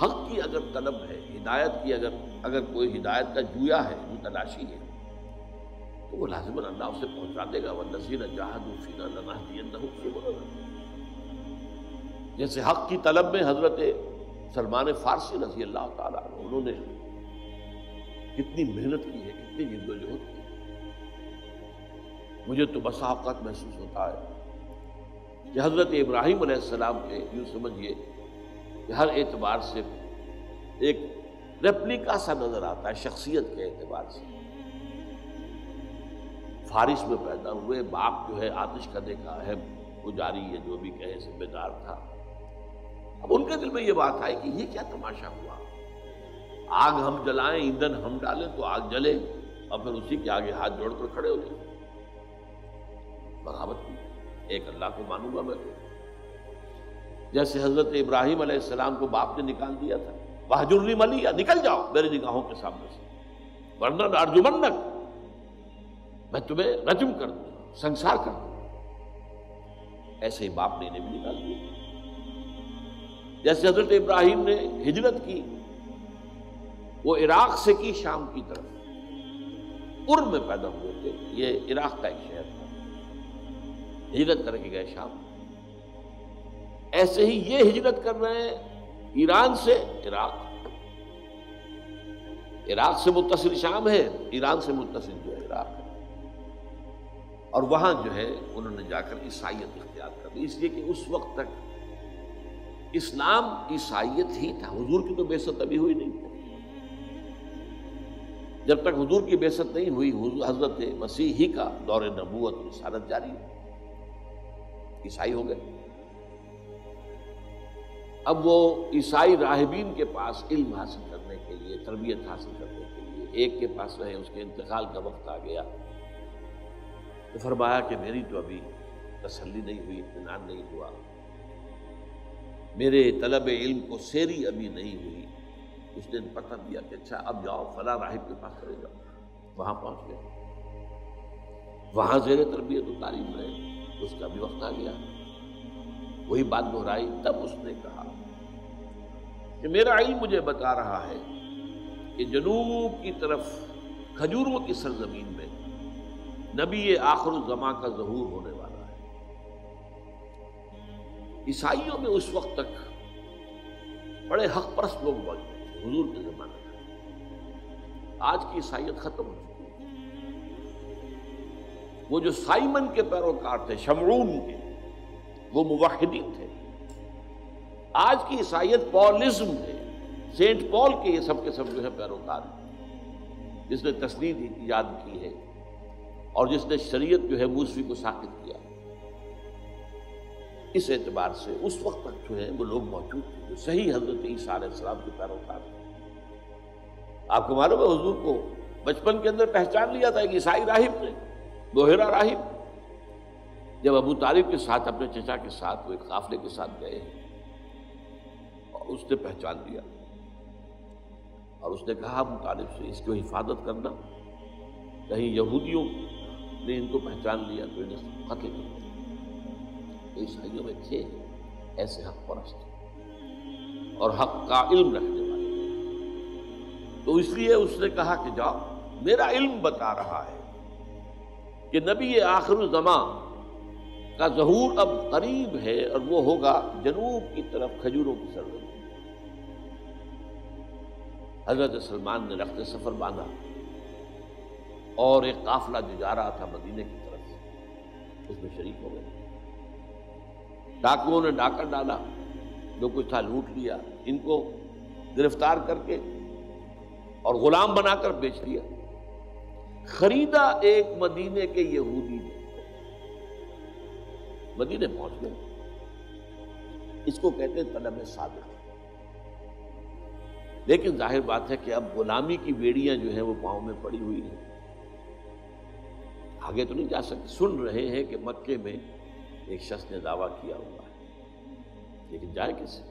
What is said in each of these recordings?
حق کی اگر طلب ہے، ہدایت کی اگر کوئی ہدایت کا جویا ہے، وہ تلاشی ہے، تو وہ لازماً اللہ اسے پہنچا دے گا۔ وَالَّذِينَ جَاهَدُوا فِينَا لَنَهْدِيَنَّهُمْ سُبُلَنَا۔ جیسے حق کی طلب میں حضرت سلمان فارسی رضی اللہ تعالیٰ عنہ، انہوں نے کتنی محنت کی ہے، کتنی جدوجہد کی ہے۔ مجھے تو بسا اوقات محسوس ہوتا ہے کہ حضرت ابراہیم علیہ السلام کے یوں سمجھیے کہ ہر اعتبار سے ایک ریپلیکا سا نظر آتا ہے، شخصیت کے اعتبار سے۔ فارس میں پیدا ہوئے، باپ جو ہے آتش کدے کا اہم پجاری یا جو بھی کہے ذمہ دار تھا۔ اب ان کے دل میں یہ بات آئی کہ یہ کیا تماشا ہوا، آگ ہم جلائیں، ایندھن ہم ڈالیں تو آگ جلے، اور پھر اسی کے آگے ہاتھ جوڑ کر کھڑے ہو جائیں۔ بغاوت کی، ایک اللہ کو مانوں گا میں تو۔ جیسے حضرت ابراہیم علیہ السلام کو باپ نے نکال دیا تھا، وَاہْجُرْنِی مَلِیًّا، نکل جاؤ میری نگاہوں کے سامنے سے، ورنہ لَأَرْجُمَنَّکَ، میں تمہیں رجم کر دوں، سنسار کر دوں۔ ایسے ہی باپ نے انہیں بھی نکال دیا۔ جیسے حضرت ابراہیم نے ہجرت کی، وہ عراق سے کی شام کی طرف، ار میں پیدا ہوئے تھے، یہ عراق کا ایک شہر تھا، ہجرت کر کے گئے شام۔ ایسے ہی یہ ہجرت کر رہے ہیں ایران سے عراق، عراق سے متصل شام ہے، ایران سے متصل جو ہے عراق ہے، اور وہاں جو ہے انہوں نے جا کر عیسائیت اختیار کر لی، اس لیے کہ اس وقت تک اسلام عیسائیت ہی تھا، حضور کی تو بعثت ابھی ہوئی نہیں تھی۔ جب تک حضور کی بعثت نہیں ہوئی، حضرت مسیح ہی کا دور نبوت رسالت جاری ہے، عیسائی ہو گئے۔ اب وہ عیسائی راہبین کے پاس علم حاصل کرنے کے لیے، تربیت حاصل کرنے کے لیے، ایک کے پاس رہے، اس کے انتقال کا وقت آ گیا تو فرمایا کہ میری تو ابھی تسلی نہیں ہوئی، اطمینان نہیں ہوا، میرے طلب علم کو سیری ابھی نہیں ہوئی۔ اس نے پتہ دیا کہ اچھا اب جاؤ فلاں راہب کے پاس چلے جاؤ، وہاں پہنچ گئے، وہاں زیر تربیت و تعلیم رہے، اس کا بھی وقت آ گیا، وہی بات دہرائی۔ تب اس نے کہا کہ میرا علم مجھے بتا رہا ہے کہ جنوب کی طرف کھجوروں کی سرزمین میں نبی آخر الزماں کا ظہور ہونے والا ہے۔ عیسائیوں میں اس وقت تک بڑے حق پرست لوگ موجود تھے حضور کے زمانے میں، آج کی عیسائیت ختم ہو چکی ہے۔ وہ جو سائمن کے پیروکار تھے، شمعون کے، وہ موحدین تھے۔ آج کی عیسائیت پولزم ہے، سینٹ پال کے یہ سب کے سب جو ہے پیروکار ہیں، جس نے تسنید ایجاد کی ہے اور جس نے شریعت جو ہے موسوی کو ساقط کیا۔ اس اعتبار سے اس وقت تک جو ہے وہ لوگ موجود تھے جو صحیح حضرت عیسیٰ علیہ السلام کے پیروکار تھے۔ آپ کو معلوم ہے حضور کو بچپن کے اندر پہچان لیا تھا ایک عیسائی راہب نے، بحیرہ راہب، جب ابو طالب کے ساتھ اپنے چچا کے ساتھ وہ ایک قافلے کے ساتھ گئے اور اس نے پہچان لیا اور اس نے کہا ابو طالب سے اس کو حفاظت کرنا، کہیں یہودیوں نے ان کو پہچان لیا تو انہیں قتل کر دیا۔ عیسائیوں میں تھے ایسے حق پرست اور حق کا علم رکھنے والے، تو اس لیے اس نے کہا کہ جاؤ، میرا علم بتا رہا ہے کہ نبی آخر الزماں کا ظہور اب قریب ہے اور وہ ہوگا جنوب کی طرف کھجوروں کی سرزمین۔ حضرت سلمان نے رخت سفر باندھا اور ایک قافلہ جو جا رہا تھا مدینے کی طرف اس میں شریک ہو گئے۔ ڈاکوؤں نے ڈاکہ ڈالا، جو کچھ تھا لوٹ لیا، ان کو گرفتار کر کے اور غلام بنا کر بیچ دیا۔ خریدا ایک مدینے کے یہودی نے، مدینے پہنچ گئے۔ اس کو کہتے ہیں طلب صادق۔ لیکن ظاہر بات ہے کہ اب غلامی کی بیڑیاں جو ہیں وہ پاؤں میں پڑی ہوئی ہیں، آگے تو نہیں جا سکتے۔ سن رہے ہیں کہ مکے میں ایک شخص نے دعویٰ کیا ہوا ہے، لیکن جائے کیسے؟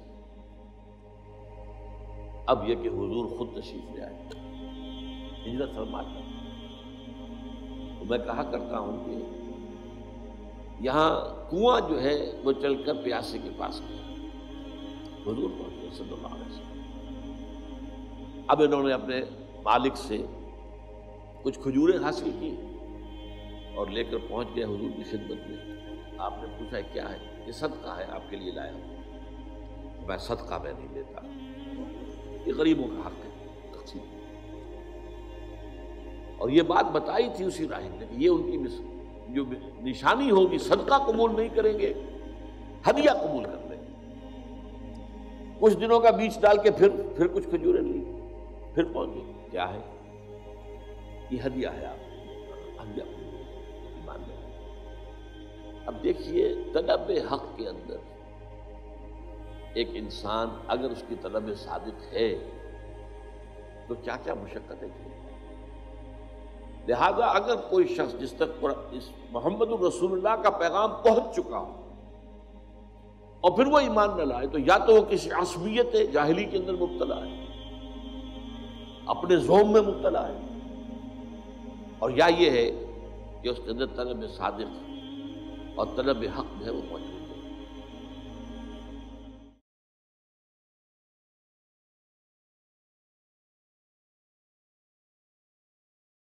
اب یہ کہ حضور خود تشریف لے آئے، ہجرت فرما کر۔ تو میں کہا کرتا ہوں کہ یہاں کنواں جو ہے وہ چل کر پیاسے کے پاس گیا، حضور پہنچے صلی اللہ علیہ وسلم۔ اب انہوں نے اپنے مالک سے کچھ کھجوریں حاصل کی اور لے کر پہنچ گئے حضور کی خدمت میں. آپ نے پوچھا کیا ہے؟ یہ صدقہ ہے، آپ کے لیے لایا ہوں. میں صدقہ میں نہیں دیتا، یہ غریبوں کا حق ہے تقسیم. اور یہ بات بتائی تھی اسی راہب نے کہ یہ ان کی جو نشانی ہوگی، صدقہ قبول نہیں کریں گے، ہدیہ قبول کر لیں گے. کچھ دنوں کا بیچ ڈال کے پھر کچھ کھجوریں لی، پھر پہنچ گئے. کیا ہے؟ یہ ہدیہ ہے، آپ ہدیہ ایمان لیں. اب دیکھیے طلب حق کے اندر ایک انسان اگر اس کی طلب صادق ہے تو کیا کیا مشقتیں کی. لہذا اگر کوئی شخص جس تک اس محمد الرسول اللہ کا پیغام پہنچ چکا ہو اور پھر وہ ایمان نہ لائے، تو یا تو وہ کسی عصبیت جاہلی کے اندر مبتلا ہے، اپنے ذوم میں مبتلا ہے، اور یا یہ ہے کہ اس کے اندر طلب صادق اور طلب حق ہے وہ موجود